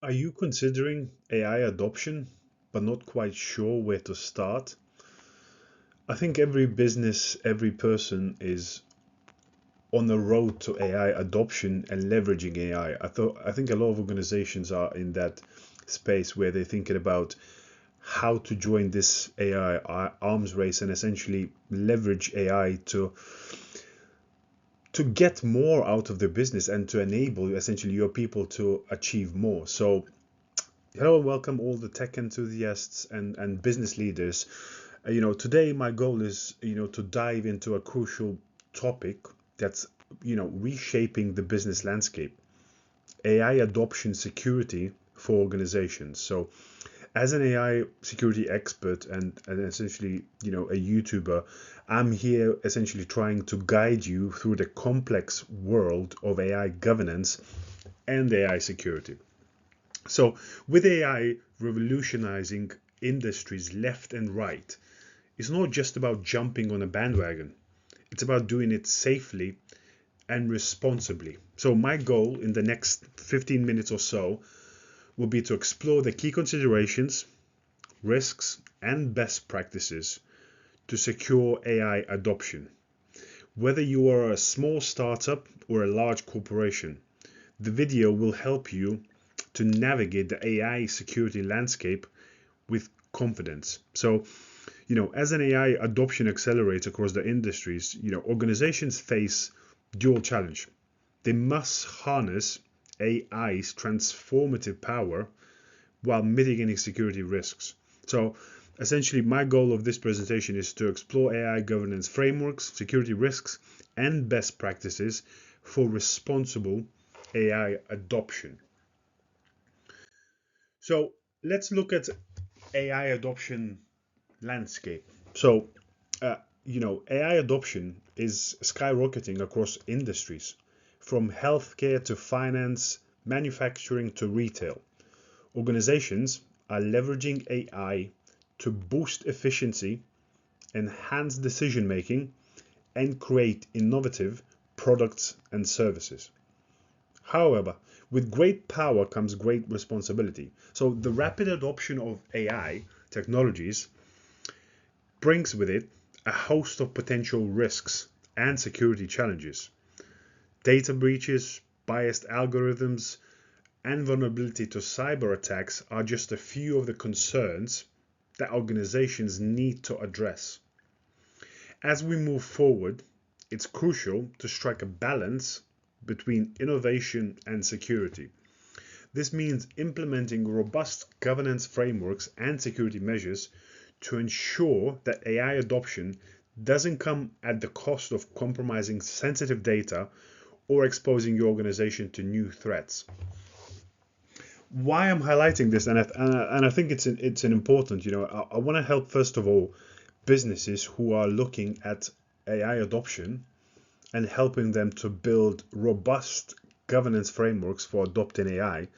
Are you considering AI adoption, but not quite sure where to start? I think every business, every person is on the road to AI adoption and leveraging AI. I think a lot of organizations are in that space where they're thinking about how to join this AI arms race and essentially leverage AI to get more out of their business and to enable essentially your people to achieve more. So hello and welcome all the tech enthusiasts and business leaders. Today my goal is, to dive into a crucial topic that's, reshaping the business landscape, AI adoption security for organizations. So as an AI security expert and essentially, a YouTuber, I'm here essentially trying to guide you through the complex world of AI governance and AI security. So, with AI revolutionizing industries left and right, it's not just about jumping on a bandwagon, it's about doing it safely and responsibly. So, my goal in the next 15 minutes or so will be to explore the key considerations, risks, and best practices to secure AI adoption. Whether you are a small startup or a large corporation, the video will help you to navigate the AI security landscape with confidence. So, as an AI adoption accelerates across the industries, organizations face dual challenge. They must harness AI's transformative power while mitigating security risks. So, essentially, my goal of this presentation is to explore AI governance frameworks, security risks, and best practices for responsible AI adoption. So, let's look at AI adoption landscape. So, AI adoption is skyrocketing across industries, from healthcare to finance, manufacturing to retail. Organizations are leveraging AI to boost efficiency, enhance decision making, and create innovative products and services. However, with great power comes great responsibility. So, the rapid adoption of AI technologies brings with it a host of potential risks and security challenges. Data breaches, biased algorithms, and vulnerability to cyber attacks are just a few of the concerns that organizations need to address. As we move forward, it's crucial to strike a balance between innovation and security. This means implementing robust governance frameworks and security measures to ensure that AI adoption doesn't come at the cost of compromising sensitive data or exposing your organization to new threats. Why I'm highlighting this, and I think it's an important, I want to help first of all businesses who are looking at AI adoption and helping them to build robust governance frameworks for adopting AI.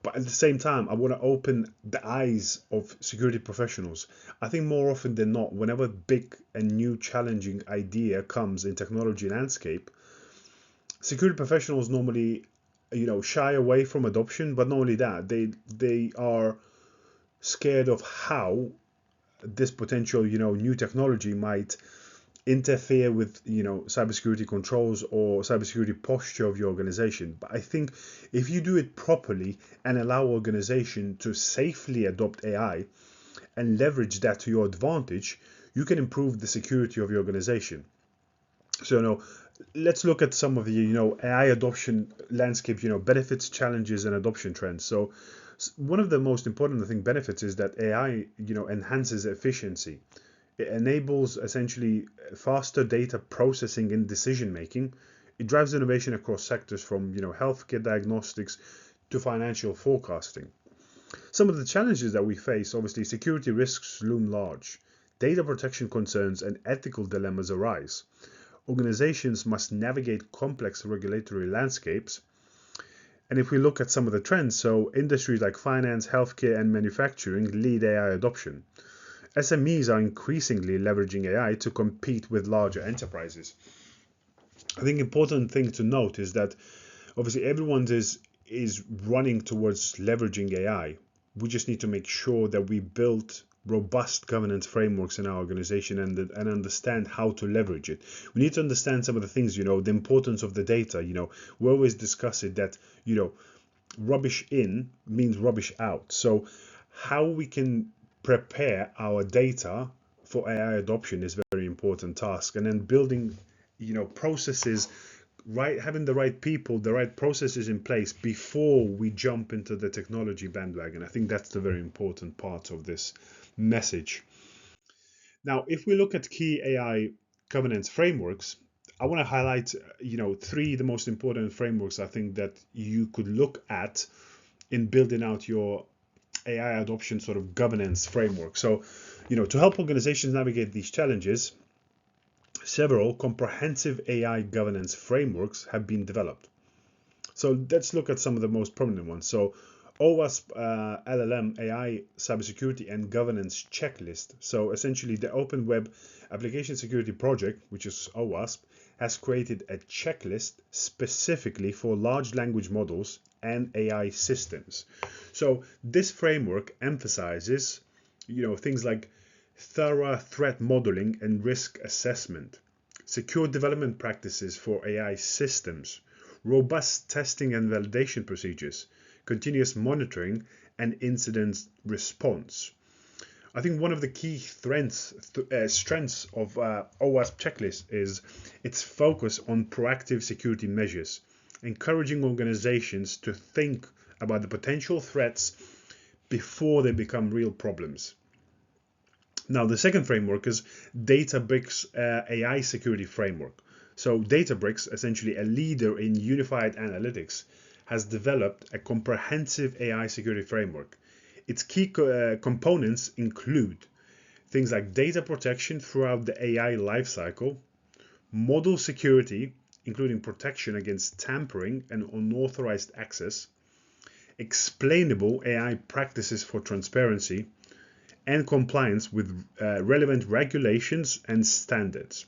But at the same time, I want to open the eyes of security professionals. I think more often than not, whenever big and new challenging idea comes in technology landscape, security professionals normally, shy away from adoption. But not only that, they are scared of how this potential, new technology might interfere with, cybersecurity controls or cybersecurity posture of your organization. But I think if you do it properly and allow organization to safely adopt AI and leverage that to your advantage, you can improve the security of your organization. So let's look at some of the, AI adoption landscape, benefits, challenges, and adoption trends. So one of the most important, I think, benefits is that AI, enhances efficiency. It enables essentially faster data processing and decision making. It drives innovation across sectors from, healthcare diagnostics to financial forecasting. Some of the challenges that we face, obviously, security risks loom large. Data protection concerns and ethical dilemmas arise. Organizations must navigate complex regulatory landscapes. And if we look at some of the trends, so industries like finance, healthcare, and manufacturing lead AI adoption. SMEs are increasingly leveraging AI to compete with larger enterprises. I think important thing to note is that obviously everyone is is running towards leveraging AI. We just need to make sure that we build robust governance frameworks in our organization and understand how to leverage it. We need to understand some of the things, the importance of the data. We always discuss it that, rubbish in means rubbish out. So how we can prepare our data for AI adoption is a very important task. And then building, processes, right, having the right people, the right processes in place before we jump into the technology bandwagon. I think that's the very important part of this message. Now, if we look at key AI governance frameworks, I want to highlight, three the most important frameworks I think that you could look at in building out your AI adoption sort of governance framework. So, to help organizations navigate these challenges, several comprehensive AI governance frameworks have been developed. So let's look at some of the most prominent ones. So OWASP LLM AI cybersecurity and governance checklist. So essentially the Open Web Application Security Project, which is OWASP, has created a checklist specifically for large language models and AI systems. So this framework emphasizes, things like thorough threat modeling and risk assessment, secure development practices for AI systems, robust testing and validation procedures, continuous monitoring, and incident response. I think one of the key strengths of OWASP checklist is its focus on proactive security measures, encouraging organizations to think about the potential threats before they become real problems. Now, the second framework is Databricks AI security framework. So Databricks, essentially a leader in unified analytics, has developed a comprehensive AI security framework. Its key components include things like data protection throughout the AI lifecycle, model security, including protection against tampering and unauthorized access, explainable AI practices for transparency, and compliance with relevant regulations and standards.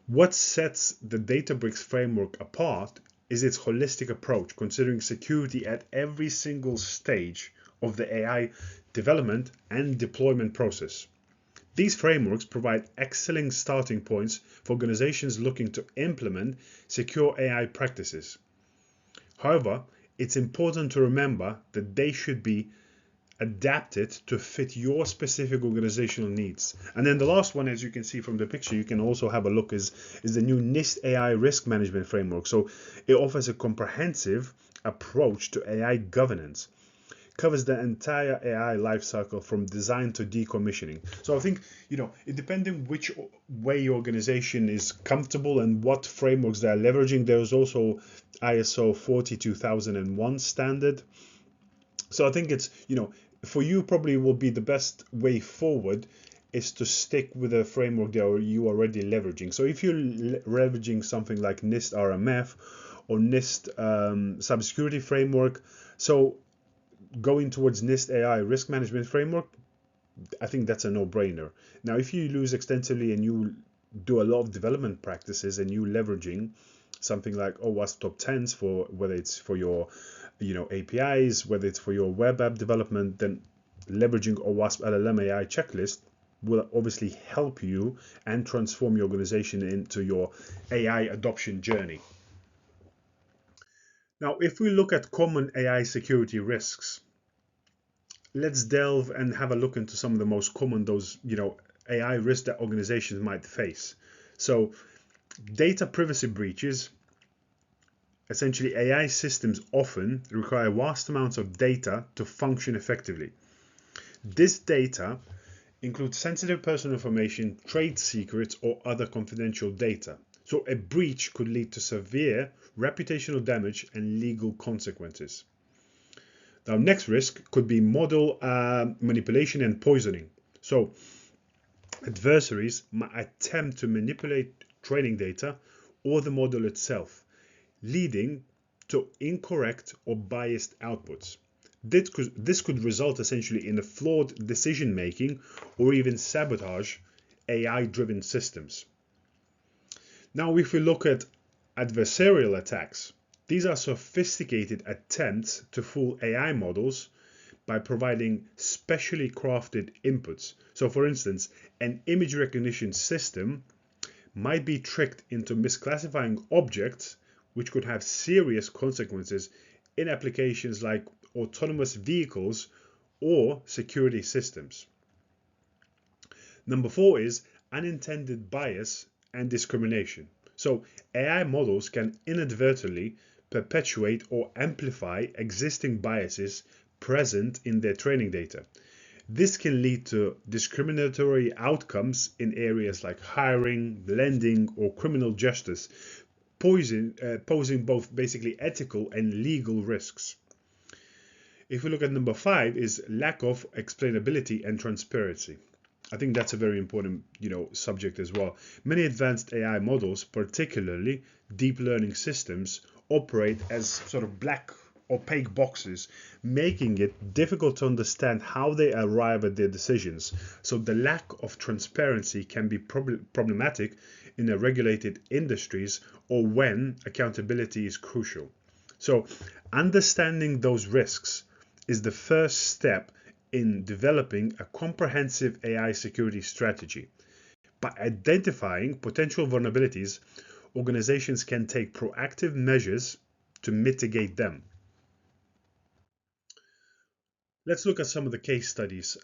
What sets the Databricks framework apart is its holistic approach, considering security at every single stage of the AI development and deployment process. These frameworks provide excellent starting points for organizations looking to implement secure AI practices. However, it's important to remember that they should be adapted to fit your specific organizational needs. And then the last one, as you can see from the picture, you can also have a look, is the new NIST AI risk management framework. So it offers a comprehensive approach to AI governance, covers the entire AI lifecycle from design to decommissioning. So I think, it depending which way your organization is comfortable and what frameworks they're leveraging. There's also ISO 42001 standard. So I think it's, for you probably will be the best way forward is to stick with a framework that you are already leveraging. So if you're leveraging something like NIST RMF or NIST cybersecurity framework, so going towards NIST AI risk management framework, I think that's a no-brainer. Now, if you use extensively and you do a lot of development practices and you leveraging something like OWASP top 10s for whether it's for your APIs, whether it's for your web app development, then leveraging OWASP LLM AI checklist will obviously help you and transform your organization into your AI adoption journey. Now, if we look at common AI security risks, let's delve and have a look into some of the most common AI risks that organizations might face. So, data privacy breaches. Essentially, AI systems often require vast amounts of data to function effectively. This data includes sensitive personal information, trade secrets, or other confidential data. So a breach could lead to severe reputational damage and legal consequences. Now, next risk could be model manipulation and poisoning. So adversaries might attempt to manipulate training data or the model itself, leading to incorrect or biased outputs. This could result essentially in a flawed decision making or even sabotage AI-driven systems. Now, if we look at adversarial attacks, These are sophisticated attempts to fool AI models by providing specially crafted inputs. So for instance, an image recognition system might be tricked into misclassifying objects, which could have serious consequences in applications like autonomous vehicles or security systems. Number 4 is unintended bias and discrimination. So AI models can inadvertently perpetuate or amplify existing biases present in their training data. This can lead to discriminatory outcomes in areas like hiring, lending, or criminal justice, posing both basically ethical and legal risks. If we look at number 5 is lack of explainability and transparency. I think that's a very important, subject as well. Many advanced AI models, particularly deep learning systems, operate as sort of black opaque boxes, making it difficult to understand how they arrive at their decisions. So the lack of transparency can be problematic in a regulated industries or when accountability is crucial. So understanding those risks is the first step in developing a comprehensive AI security strategy. By identifying potential vulnerabilities, organizations can take proactive measures to mitigate them. Let's look at some of the case studies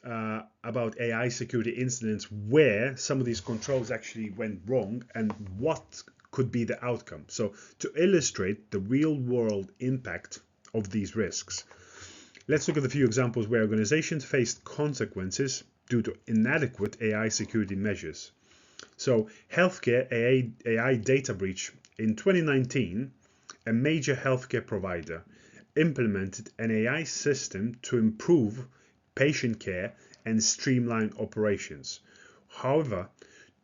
about AI security incidents where some of these controls actually went wrong and what could be the outcome. So to illustrate the real world impact of these risks, let's look at a few examples where organizations faced consequences due to inadequate AI security measures. So healthcare AI data breach. In 2019, a major healthcare provider implemented an AI system to improve patient care and streamline operations. However,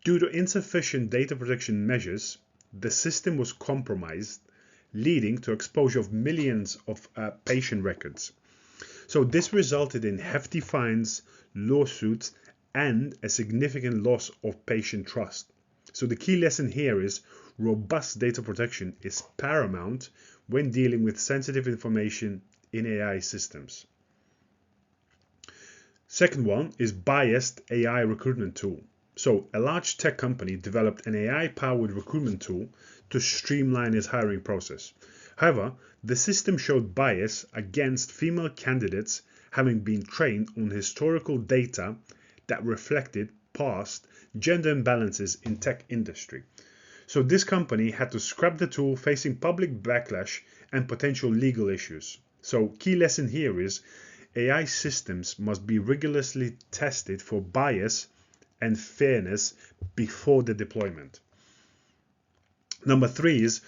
due to insufficient data protection measures, the system was compromised, leading to exposure of millions of patient records. So this resulted in hefty fines, lawsuits, and a significant loss of patient trust. So the key lesson here is robust data protection is paramount when dealing with sensitive information in AI systems. Second one is biased AI recruitment tool. So a large tech company developed an AI-powered recruitment tool to streamline its hiring process. However, the system showed bias against female candidates having been trained on historical data that reflected past gender imbalances in tech industry. So this company had to scrap the tool, facing public backlash and potential legal issues. So key lesson here is AI systems must be rigorously tested for bias and fairness before the deployment. Number 3 is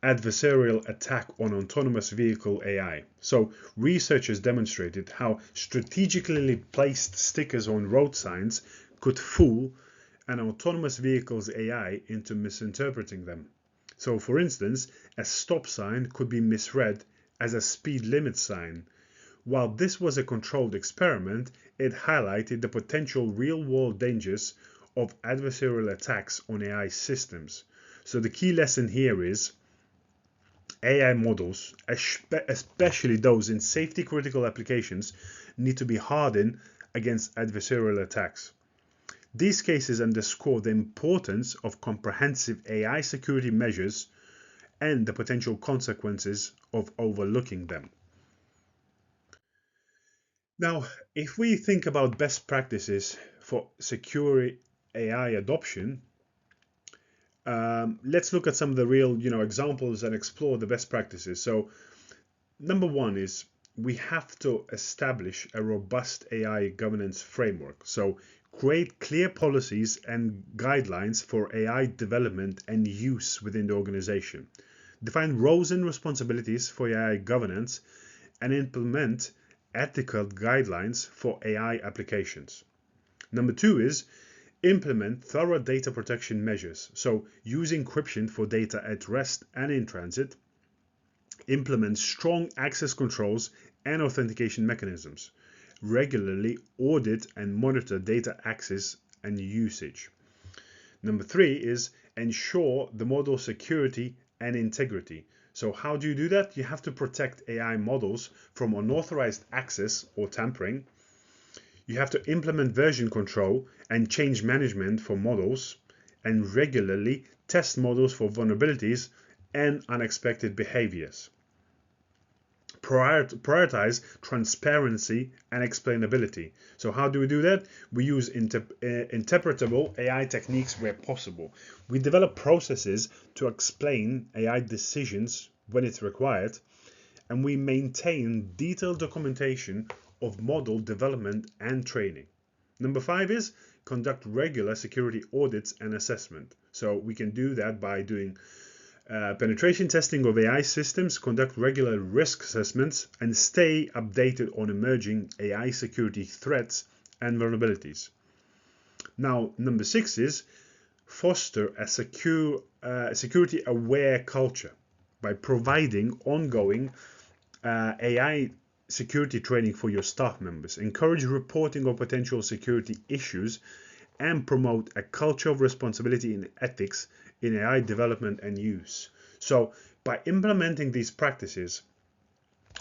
adversarial attack on autonomous vehicle AI. So researchers demonstrated how strategically placed stickers on road signs could fool an autonomous vehicle's AI into misinterpreting them. So for instance, a stop sign could be misread as a speed limit sign. While this was a controlled experiment, it highlighted the potential real-world dangers of adversarial attacks on AI systems. So the key lesson here is AI models, especially those in safety-critical applications, need to be hardened against adversarial attacks. These cases underscore the importance of comprehensive AI security measures and the potential consequences of overlooking them. Now, if we think about best practices for secure AI adoption, let's look at some of the real, examples and explore the best practices. So, number 1 is we have to establish a robust AI governance framework. So, create clear policies and guidelines for AI development and use within the organization. Define roles and responsibilities for AI governance and implement ethical guidelines for AI applications. Number 2 is implement thorough data protection measures. So use encryption for data at rest and in transit. Implement strong access controls and authentication mechanisms. Regularly audit and monitor data access and usage. Number 3 is ensure the model security and integrity. So how do you do that? You have to protect AI models from unauthorized access or tampering. You have to implement version control and change management for models, and regularly test models for vulnerabilities and unexpected behaviors. Prioritize transparency and explainability. So how do we do that? We use interpretable AI techniques where possible. We develop processes to explain AI decisions when it's required, and we maintain detailed documentation of model development and training. Number 5 is conduct regular security audits and assessment. So we can do that by doing penetration testing of AI systems, conduct regular risk assessments, and stay updated on emerging AI security threats and vulnerabilities. Now, number 6 is foster a security-aware culture by providing ongoing AI security training for your staff members. Encourage reporting of potential security issues and promote a culture of responsibility and ethics in AI development and use. So by implementing these practices,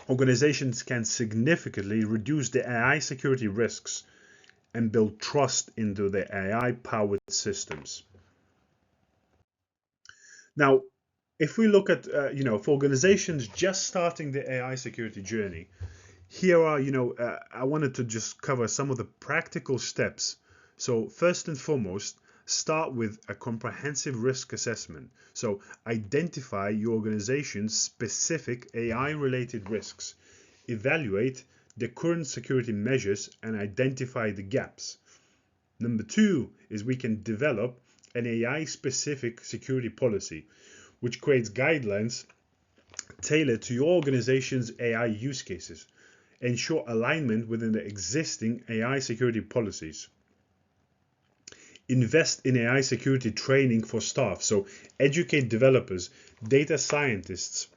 organizations can significantly reduce the AI security risks and build trust into the AI-powered systems. Now, if we look at, for organizations just starting the AI security journey, here are, I wanted to just cover some of the practical steps. So first and foremost, start with a comprehensive risk assessment. So identify your organization's specific AI-related risks. Evaluate the current security measures and identify the gaps. Number 2 is we can develop an AI-specific security policy, which creates guidelines tailored to your organization's AI use cases. Ensure alignment within the existing AI security policies. Invest in AI security training for staff. So educate developers, data scientists,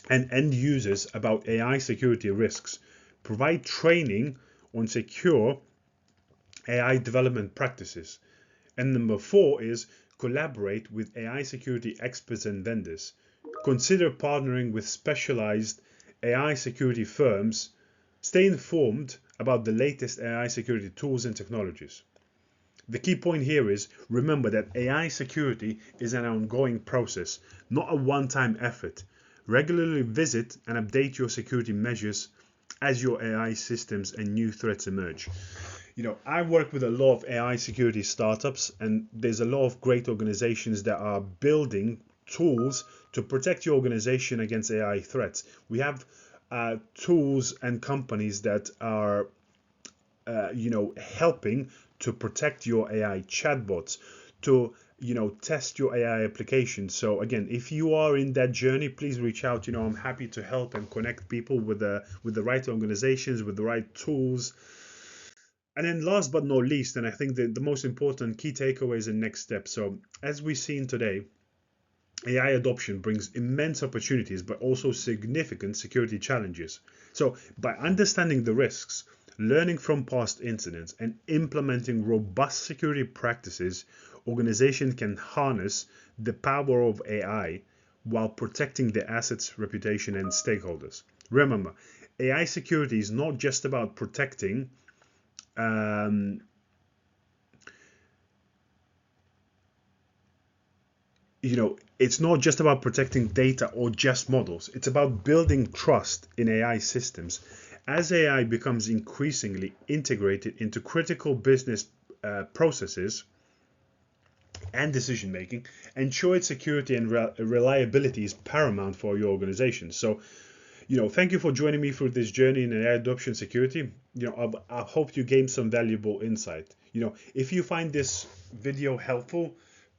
and end users about AI security risks. Provide training on secure AI development practices. And number 4 is collaborate with AI security experts and vendors. Consider partnering with specialized AI security firms. Stay informed about the latest AI security tools and technologies. The key point here is remember that AI security is an ongoing process, not a one-time effort. Regularly visit and update your security measures as your AI systems and new threats emerge. I work with a lot of AI security startups, and there's a lot of great organizations that are building tools to protect your organization against AI threats. We have tools and companies that are helping to protect your AI chatbots, to test your AI applications. So again, if you are in that journey, please reach out. I'm happy to help and connect people with the right organizations, with the right tools. And then last but not least, and I think the most important key takeaways and next steps. So as we've seen today, AI adoption brings immense opportunities, but also significant security challenges. So by understanding the risks, learning from past incidents, and implementing robust security practices, organizations can harness the power of AI while protecting their assets, reputation, and stakeholders. Remember, AI security is not just about protecting it's not just about protecting data or just models. It's about building trust in AI systems. As AI becomes increasingly integrated into critical business processes and decision making, ensure its security and reliability is paramount for your organization. So, thank you for joining me for this journey in AI adoption security. I hope you gained some valuable insight. If you find this video helpful,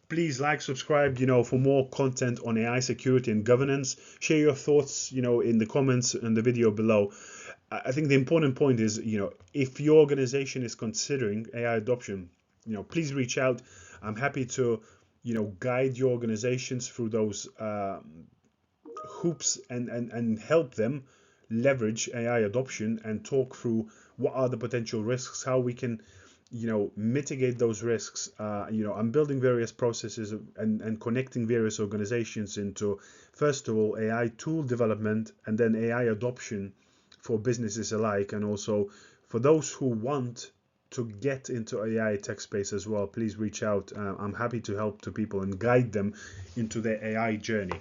please like, subscribe, for more content on AI security and governance. Share your thoughts, in the comments in the video below. I think the important point is, if your organization is considering AI adoption, please reach out. I'm happy to, guide your organizations through those hoops and help them leverage AI adoption and talk through what are the potential risks, how we can mitigate those risks. I'm building various processes and connecting various organizations into, first of all, AI tool development, and then AI adoption for businesses alike, and also for those who want to get into AI tech space as well. Please reach out. I'm happy to help to people and guide them into their AI journey.